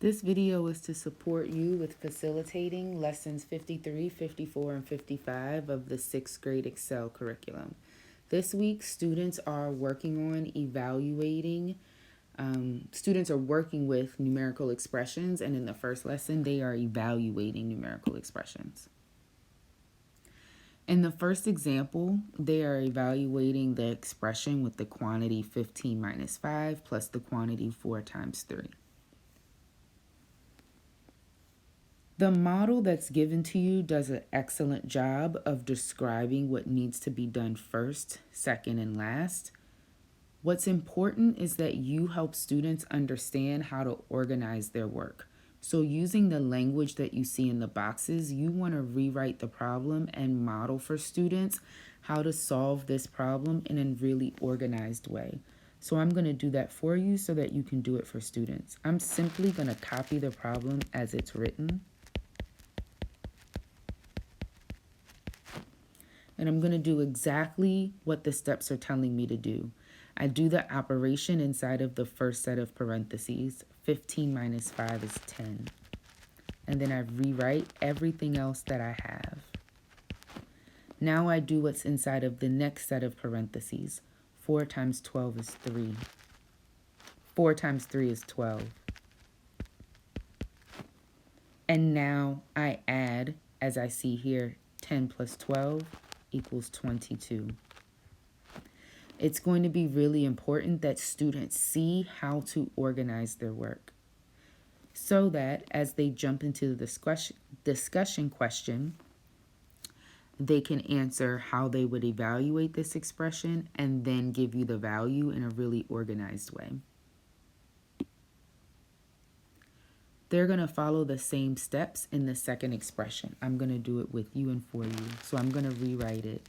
This video is to support you with facilitating lessons 53, 54, and 55 of the 6th grade Excel curriculum. This week, students are working with numerical expressions, and in the first lesson, they are evaluating numerical expressions. In the first example, they are evaluating the expression with the quantity 15 minus 5 plus the quantity 4 times 3. The model that's given to you does an excellent job of describing what needs to be done first, second, and last. What's important is that you help students understand how to organize their work. So using the language that you see in the boxes, you want to rewrite the problem and model for students how to solve this problem in a really organized way. So I'm going to do that for you so that you can do it for students. I'm simply going to copy the problem as it's written. And I'm going to do exactly what the steps are telling me to do. I do the operation inside of the first set of parentheses. 15 minus 5 is 10. And then I rewrite everything else that I have. Now I do what's inside of the next set of parentheses. 4 times 12 is 3. 4 times 3 is 12. And now I add, as I see here, 10 plus 12 equals 22. It's going to be really important that students see how to organize their work so that as they jump into the discussion question, they can answer how they would evaluate this expression and then give you the value in a really organized way. They're going to follow the same steps in the second expression. I'm going to do it with you and for you. So I'm going to rewrite it,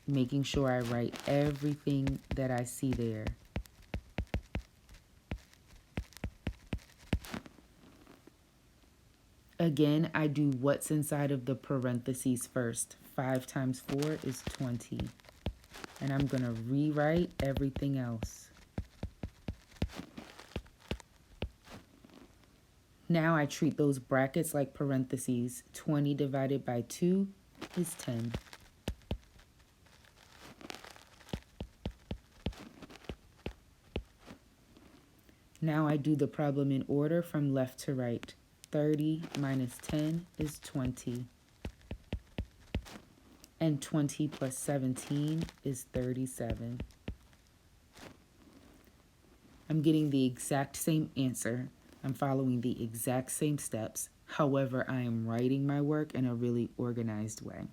making sure I write everything that I see there. Again, I do what's inside of the parentheses first. 5 times 4 is 20. And I'm going to rewrite everything else. Now I treat those brackets like parentheses. 20 divided by 2 is 10. Now I do the problem in order from left to right. 30 minus 10 is 20. And 20 plus 17 is 37. I'm getting the exact same answer. I'm following the exact same steps. However, I am writing my work in a really organized way.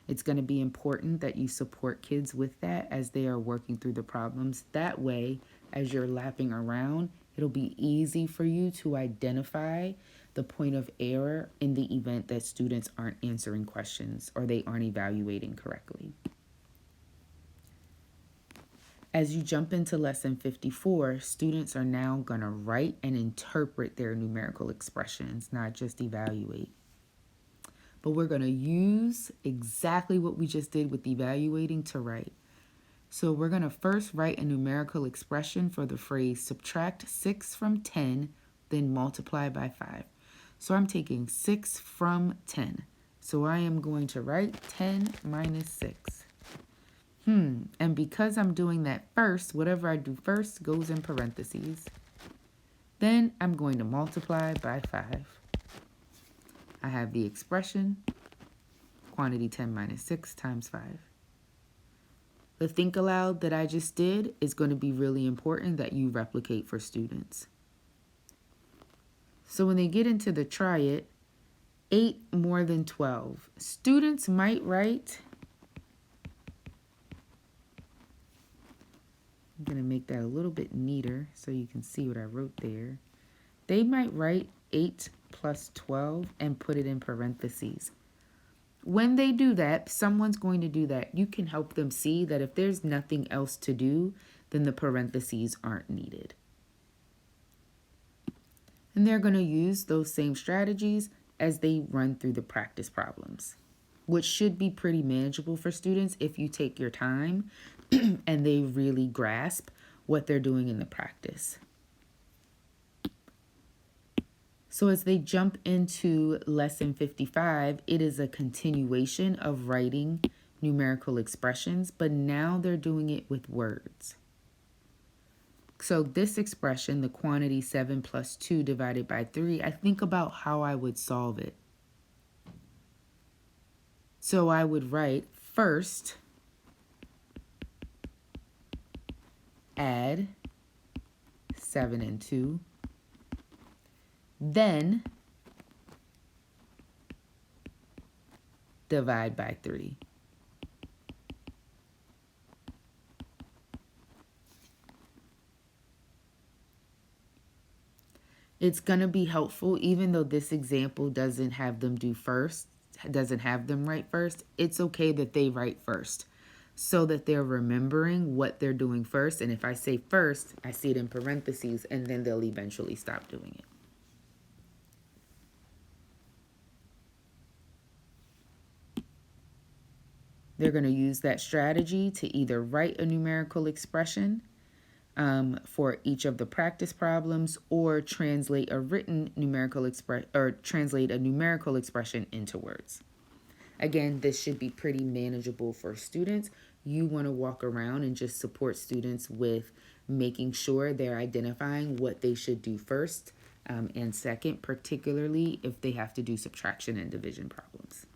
It's going to be important that you support kids with that as they are working through the problems. That way, as you're lapping around, it'll be easy for you to identify the point of error in the event that students aren't answering questions or they aren't evaluating correctly. As you jump into lesson 54, students are now going to write and interpret their numerical expressions, not just evaluate. But we're going to use exactly what we just did with evaluating to write. So we're going to first write a numerical expression for the phrase subtract 6 from 10, then multiply by 5. So I'm taking 6 from 10. So I am going to write 10 minus 6. And because I'm doing that first, whatever I do first goes in parentheses. Then I'm going to multiply by 5. I have the expression, quantity 10 minus 6 times 5. The think aloud that I just did is going to be really important that you replicate for students. So when they get into the try it, 8 more than 12. Students might write, I'm going to make that a little bit neater so you can see what I wrote there. They might write 8 plus 12 and put it in parentheses. When they do that, someone's going to do that. You can help them see that if there's nothing else to do, then the parentheses aren't needed. And they're going to use those same strategies as they run through the practice problems, which should be pretty manageable for students if you take your time and they really grasp what they're doing in the practice. So as they jump into lesson 55, it is a continuation of writing numerical expressions, but now they're doing it with words. So this expression, the quantity 7 plus 2 divided by 3, I think about how I would solve it. So I would write first, add 7 and 2, then divide by 3. It's going to be helpful, even though this example doesn't have them write first. It's okay that they write first so that they're remembering what they're doing first. And if I say first, I see it in parentheses, and then they'll eventually stop doing it. They're going to use that strategy to either write a numerical expression for each of the practice problems, or translate a numerical expression into words. Again, this should be pretty manageable for students. You want to walk around and just support students with making sure they're identifying what they should do first and second, particularly if they have to do subtraction and division problems.